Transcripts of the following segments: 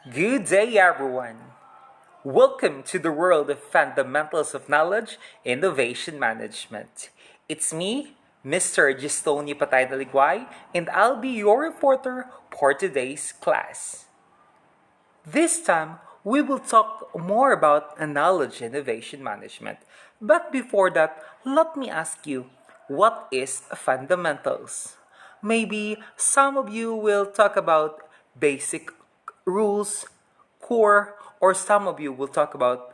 Good day, everyone. Welcome to the world of fundamentals of knowledge, innovation management. It's me, Mr. Gistoni Patay Daligway, and I'll be your reporter for today's class. This time, we will talk more about knowledge innovation management. But before that, let me ask you, what is fundamentals? Maybe some of you will talk about basic rules, core, or some of you will talk about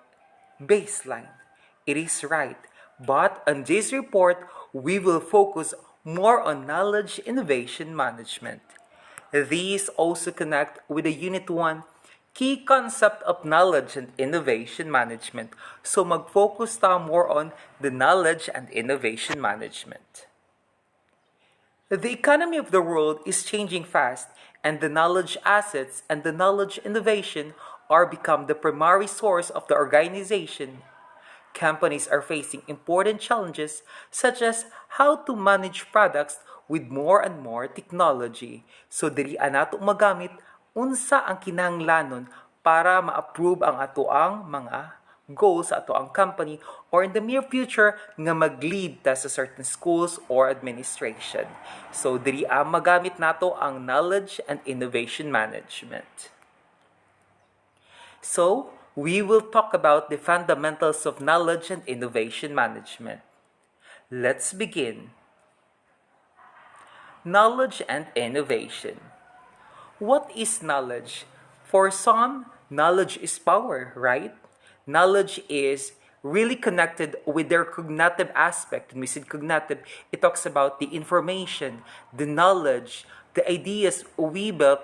baseline. It is right. But on this report, we will focus more on knowledge innovation management. These also connect with the Unit 1 key concept of knowledge and innovation management. So mag-focus tayo more on the knowledge and innovation management. The economy of the world is changing fast, and the knowledge assets and the knowledge innovation are become the primary source of the organization. Companies are facing important challenges such as how to manage products with more and more technology. So dili nato magamit unsa ang kinahanglanon para ma-approve ang atoang mga goals sa atoang company or in the near future nga mag-lead ta sa certain schools or administration. So dili magamit nato ang knowledge and innovation management. So, we will talk about the fundamentals of knowledge and innovation management. Let's begin. Knowledge and innovation. What is knowledge? For some, knowledge is power, right? Knowledge is really connected with their cognitive aspect. When we say cognitive, it talks about the information, the knowledge, the ideas we built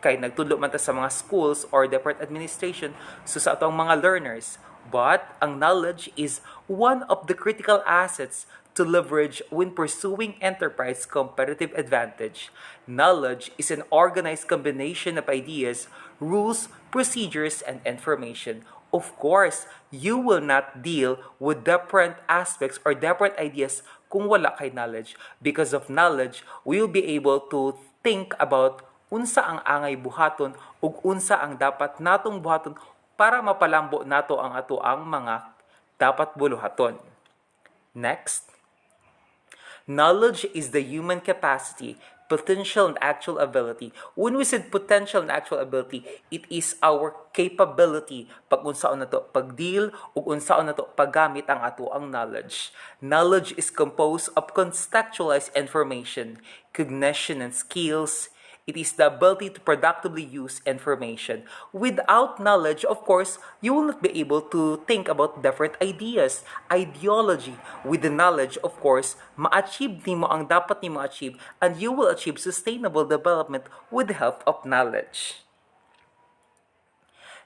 kay nagtudlo man ta sa mga schools or different administration so sa atong mga learners. But ang knowledge is one of the critical assets to leverage when pursuing enterprise competitive advantage. Knowledge is an organized combination of ideas, rules, procedures, and information. Of course, you will not deal with different aspects or different ideas kung wala kay knowledge. Because of knowledge, we will be able to think about unsa ang angay buhaton ug unsa ang dapat natong buhaton para mapalambo nato ang atoang mga dapat buluhaton. Next, knowledge is the human capacity, potential and actual ability. When we said potential and actual ability, it is our capability pag unsaon nato pagdeal ug unsaon nato paggamit ang atoang knowledge. Knowledge is composed of contextualized information, cognition and skills. It is the ability to productively use information. Without knowledge, of course, you will not be able to think about different ideas, ideology. With the knowledge, of course, ma-achieve nimo ang dapat nimo achieve and you will achieve sustainable development with the help of knowledge.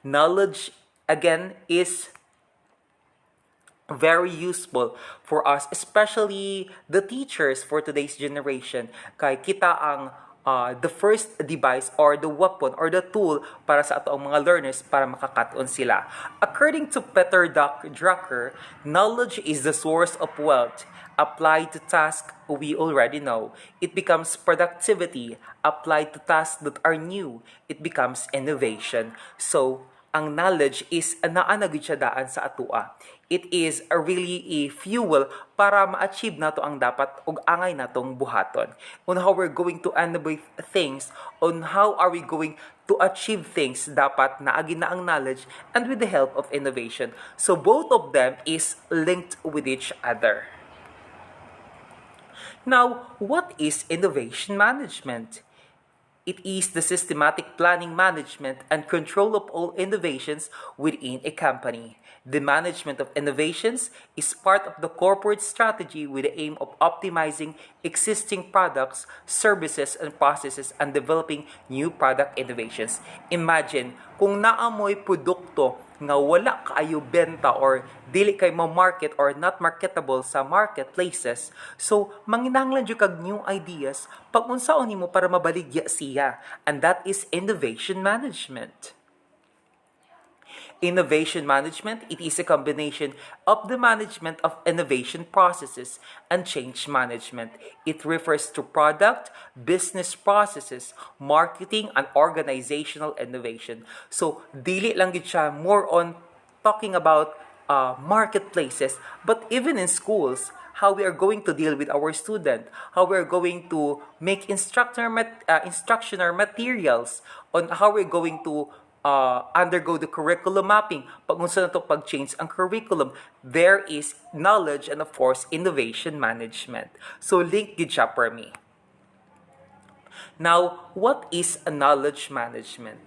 Knowledge, again, is very useful for us, especially the teachers for today's generation. Kay kita ang the first device or the weapon or the tool para sa atong mga learners para makakaton sila. According to Peter Drucker, knowledge is the source of wealth. Applied to tasks we already know, it becomes productivity. Applied to tasks that are new, it becomes innovation. So, ang knowledge is naa na gid siya daan sa atua. It is a really a fuel para ma-achieve nato ang dapat ug angay natong buhaton. On how we're going to innovate things, on how are we going to achieve things, dapat naagi na ang knowledge and with the help of innovation. So both of them is linked with each other. Now, what is innovation management? It is the systematic planning, management, and control of all innovations within a company. The management of innovations is part of the corporate strategy with the aim of optimizing existing products, services, and processes and developing new product innovations. Imagine, kung naamoy produkto nga wala kaayo benta or dili kay ma-market or not marketable sa marketplaces, so manginahanglan jud kag new ideas pag unsaon nimo para mabaligya siya, and that is innovation management. Innovation management, it is a combination of the management of innovation processes and change management. It refers to product, business processes, marketing, and organizational innovation. So, dili lang gid siya more on talking about marketplaces, but even in schools, how we are going to deal with our student, how we are going to make instructional materials, on how we're going to undergo the curriculum mapping, pag unsa na to pag-change ang curriculum, there is knowledge and of course innovation management. So link gid siya for me. Now, what is a knowledge management?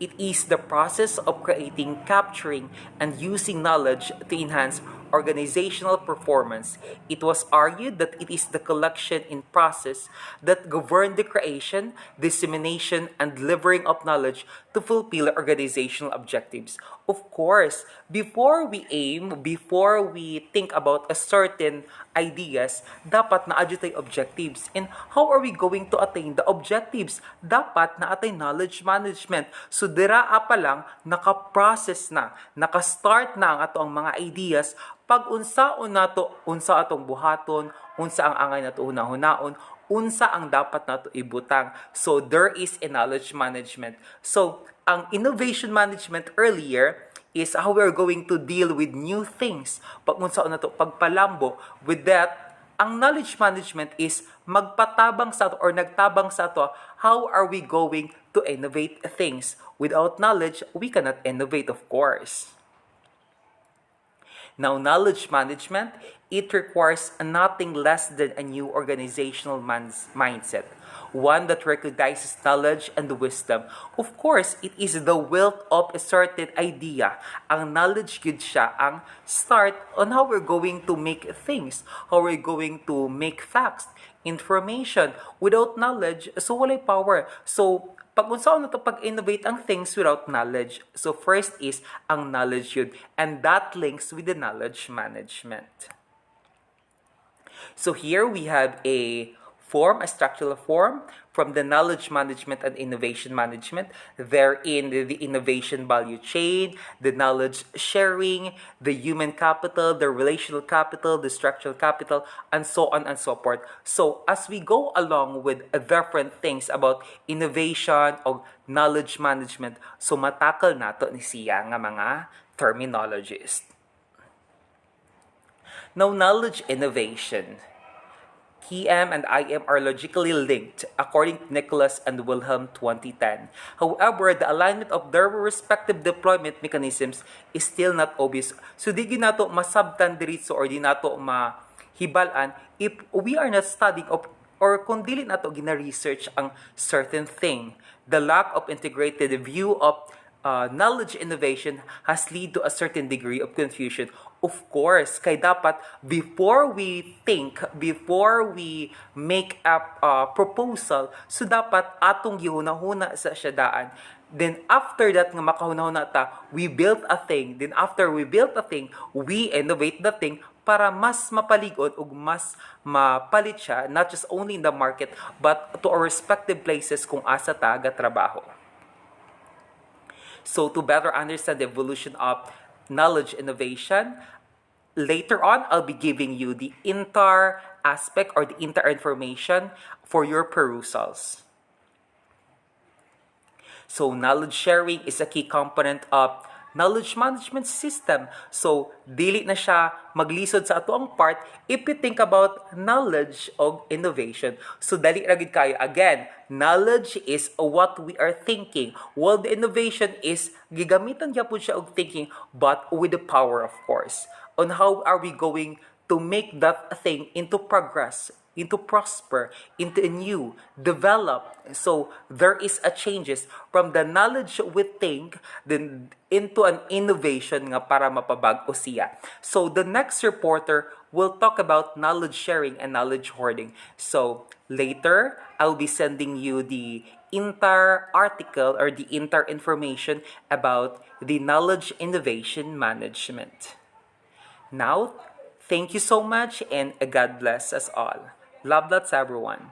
It is the process of creating, capturing, and using knowledge to enhance organizational performance. It was argued that it is the collection in process that govern the creation, dissemination, and delivering of knowledge to fulfill organizational objectives. Of course, before we think about a certain ideas, dapat na-adyo tayo objectives. And how are we going to attain the objectives? Dapat na-atay knowledge management. So, diraa pa lang, naka-process na, naka-start na ang ato ang mga ideas, pag unsaon nato, unsa atong buhaton, unsa ang angay nato hunahon, unsa ang dapat nato ibutang. So, there is a knowledge management. So, ang innovation management earlier is how we're going to deal with new things. Pag unsaon nato pagpalambo, with that, ang knowledge management is magpatabang sa ato or nagtabang sa ato, how are we going to innovate things? Without knowledge, we cannot innovate, of course. Now, knowledge management, it requires nothing less than a new organizational mindset. One that recognizes knowledge and wisdom. Of course, it is the wealth of a certain idea. Ang knowledge gid siya ang start on how we're going to make things, how we're going to make facts, information. Without knowledge, so walay power. So, pag unsaon na to pag-innovate ang things without knowledge. So, first is ang knowledge yun. And that links with the knowledge management. So, here we have a structural form from the knowledge management and innovation management. Therein, the innovation value chain, the knowledge sharing, the human capital, the relational capital, the structural capital, and so on and so forth. So, as we go along with different things about innovation or knowledge management, so matakal nato ni siya nga mga terminologies. Now, knowledge innovation. KM and IM are logically linked, according to Nicholas and Wilhelm 2010. However, the alignment of their respective deployment mechanisms is still not obvious. So, di nato masabtan diritso or di nato mahibalan if we are not studying or kung dili nato gina-research ang certain thing. The lack of integrated view of knowledge innovation has led to a certain degree of confusion. Of course, kay dapat before we make a proposal, so dapat atong gihunahuna sa syadaan. Then after that nga makahunahuna ta, we built a thing. Then after we built a thing, we innovate the thing para mas mapaligod ug mas mapalit siya, not just only in the market but to our respective places kung asa ta gatrabaho. So to better understand the evolution of knowledge innovation, later on, I'll be giving you the inter aspect or the inter information for your perusals. So knowledge sharing is a key component of knowledge management system. So, dili na siya maglisod sa ato ang part if we think about knowledge of innovation. So, dali ragid kayo. Again, knowledge is what we are thinking. While the innovation is gigamitan gyapon siya og thinking, but with the power, of course. On how are we going to make that thing into progress, into prosper, into a new, develop. So there is a changes from the knowledge we think then into an innovation nga para mapabag-o siya. So the next reporter will talk about knowledge sharing and knowledge hoarding. So later, I'll be sending you the entire article or the entire information about the knowledge innovation management. Now, thank you so much and God bless us all. Love lots, everyone.